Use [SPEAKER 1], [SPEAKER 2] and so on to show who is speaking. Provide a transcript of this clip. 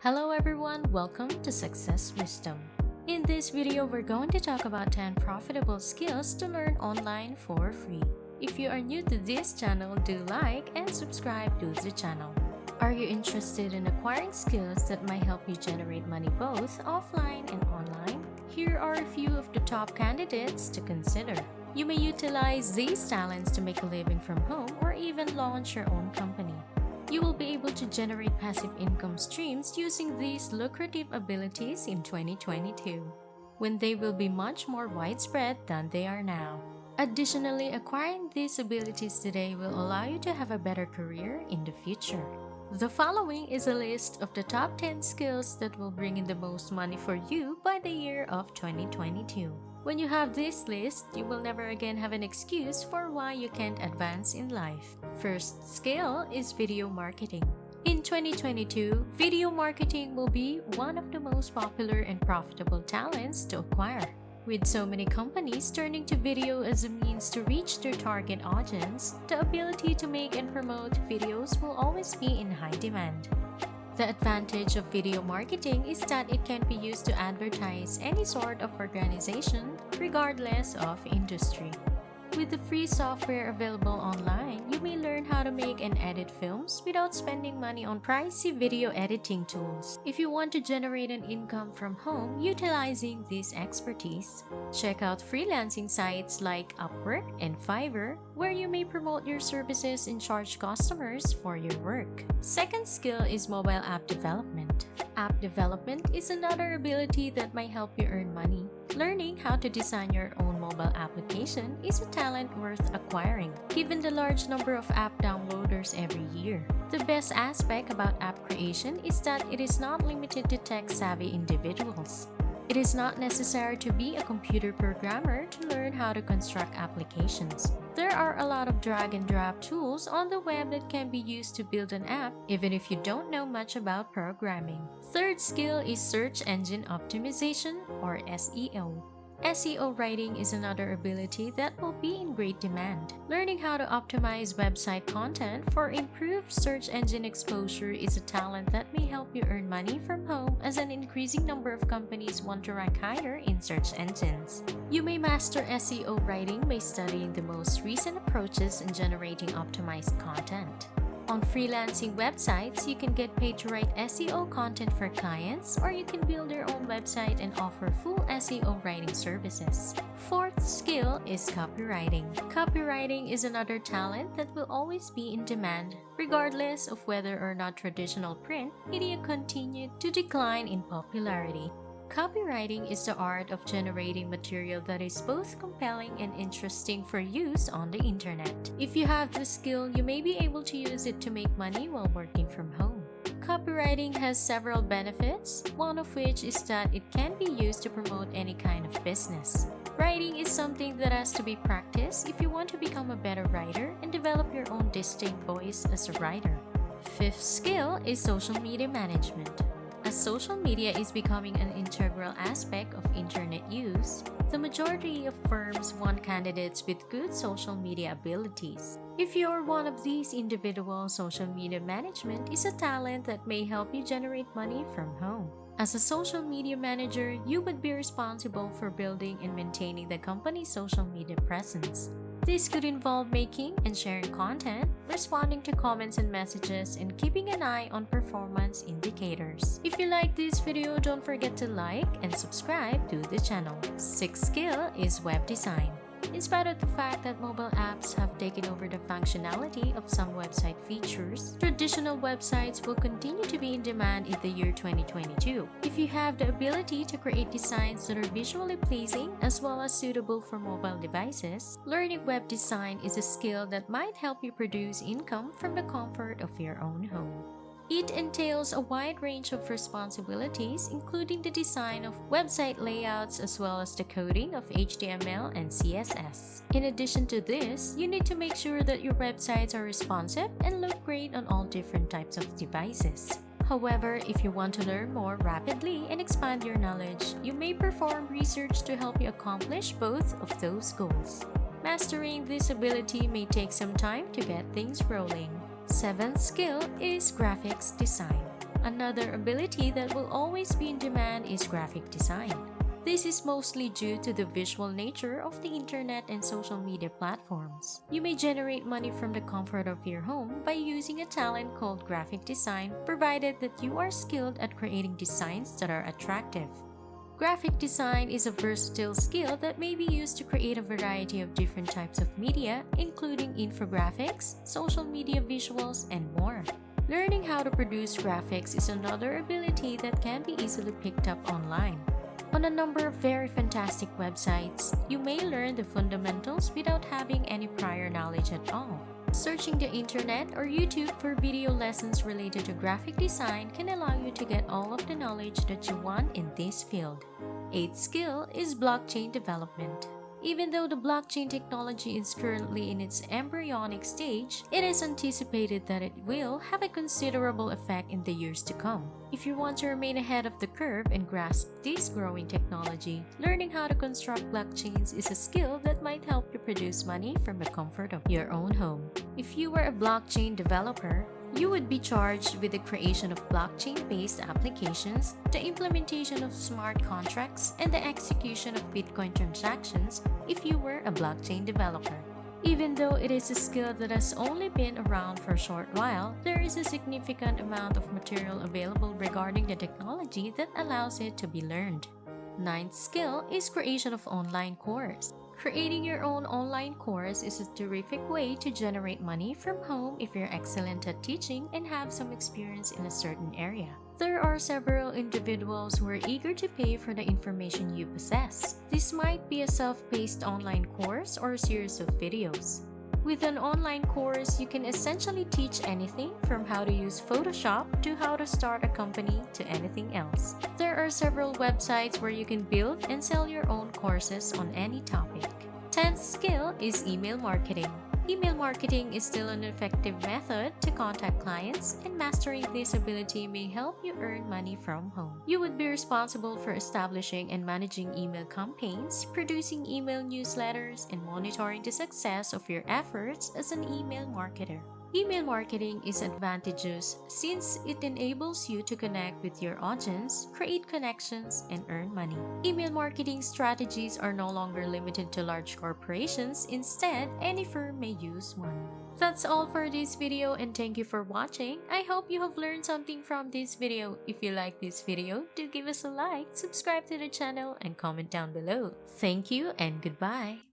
[SPEAKER 1] Hello everyone, welcome to Success Wisdom. In this video, we're going to talk about 10 profitable skills to learn online for free. If you are new to this channel, do like and subscribe to the channel. Are you interested in acquiring skills that might help you generate money both offline and online? Here are a few of the top candidates to consider. You may utilize these talents to make a living from home or even launch your own company. You will be able to generate passive income streams using these lucrative abilities in 2022, when they will be much more widespread than they are now. Additionally, acquiring these abilities today will allow you to have a better career in the future. The following is a list of the top 10 skills that will bring in the most money for you by the year of 2022. When you have this list, you will never again have an excuse for why you can't advance in life. First skill is video marketing. In 2022, video marketing will be one of the most popular and profitable talents to acquire. With so many companies turning to video as a means to reach their target audience, the ability to make and promote videos will always be in high demand. The advantage of video marketing is that it can be used to advertise any sort of organization, regardless of industry. With the free software available online, you may learn how to make and edit films without spending money on pricey video editing tools. If you want to generate an income from home utilizing this expertise, check out freelancing sites like Upwork and Fiverr, where you may promote your services and charge customers for your work. Second skill is mobile app development. App development is another ability that might help you earn money. Learning how to design your own mobile application is a talent worth acquiring, given the large number of app downloaders every year. The best aspect about app creation is that it is not limited to tech-savvy individuals. It is not necessary to be a computer programmer to learn how to construct applications. There are a lot of drag-and-drop tools on the web that can be used to build an app, even if you don't know much about programming. Third skill is search engine optimization, or SEO. SEO writing is another ability that will be in great demand. Learning how to optimize website content for improved search engine exposure is a talent that may help you earn money from home, as an increasing number of companies want to rank higher in search engines. You may master SEO writing by studying the most recent approaches in generating optimized content. On freelancing websites, you can get paid to write SEO content for clients, or you can build your own website and offer full SEO writing services. Fourth skill is copywriting. Copywriting is another talent that will always be in demand, regardless of whether or not traditional print media continue to decline in popularity. Copywriting is the art of generating material that is both compelling and interesting for use on the internet. If you have the skill, you may be able to use it to make money while working from home. Copywriting has several benefits, one of which is that it can be used to promote any kind of business. Writing is something that has to be practiced if you want to become a better writer and develop your own distinct voice as a writer. Fifth skill is social media management. As social media is becoming an integral aspect of internet use, the majority of firms want candidates with good social media abilities. If you're one of these individuals, social media management is a talent that may help you generate money from home. As a social media manager, you would be responsible for building and maintaining the company's social media presence. This could involve making and sharing content, responding to comments and messages, and keeping an eye on performance indicators. If you like this video, don't forget to like and subscribe to the channel. Sixth skill is web design. In spite of the fact that mobile apps have taken over the functionality of some website features, traditional websites will continue to be in demand in the year 2022. If you have the ability to create designs that are visually pleasing as well as suitable for mobile devices, learning web design is a skill that might help you produce income from the comfort of your own home. It entails a wide range of responsibilities, including the design of website layouts as well as the coding of HTML and CSS. In addition to this, you need to make sure that your websites are responsive and look great on all different types of devices. However, if you want to learn more rapidly and expand your knowledge, you may perform research to help you accomplish both of those goals. Mastering this ability may take some time to get things rolling. Seventh skill is graphics design. Another ability that will always be in demand is graphic design. This is mostly due to the visual nature of the internet and social media platforms. You may generate money from the comfort of your home by using a talent called graphic design, provided that you are skilled at creating designs that are attractive. Graphic design is a versatile skill that may be used to create a variety of different types of media, including infographics, social media visuals, and more. Learning how to produce graphics is another ability that can be easily picked up online. On a number of very fantastic websites, you may learn the fundamentals without having any prior knowledge at all. Searching the internet or YouTube for video lessons related to graphic design can allow you to get all of the knowledge that you want in this field. Eighth skill is blockchain development. Even though the blockchain technology is currently in its embryonic stage, it is anticipated that it will have a considerable effect in the years to come. If you want to remain ahead of the curve and grasp this growing technology, learning how to construct blockchains is a skill that might help you produce money from the comfort of your own home. If you were a blockchain developer, you would be charged with the creation of blockchain-based applications, the implementation of smart contracts, and the execution of Bitcoin transactions if you were a blockchain developer. Even though it is a skill that has only been around for a short while, there is a significant amount of material available regarding the technology that allows it to be learned. Ninth skill is creation of online course. Creating your own online course is a terrific way to generate money from home if you're excellent at teaching and have some experience in a certain area. There are several individuals who are eager to pay for the information you possess. This might be a self-paced online course or a series of videos. With an online course, you can essentially teach anything from how to use Photoshop to how to start a company to anything else. There are several websites where you can build and sell your own courses on any topic. 10th skill is email marketing. Email marketing is still an effective method to contact clients, and mastering this ability may help you earn money from home. You would be responsible for establishing and managing email campaigns, producing email newsletters, and monitoring the success of your efforts as an email marketer. Email marketing is advantageous since it enables you to connect with your audience, create connections, and earn money. Email marketing strategies are no longer limited to large corporations. Instead, any firm may use one. That's all for this video, and thank you for watching. I hope you have learned something from this video. If you like this video, do give us a like, subscribe to the channel, and comment down below. Thank you and goodbye.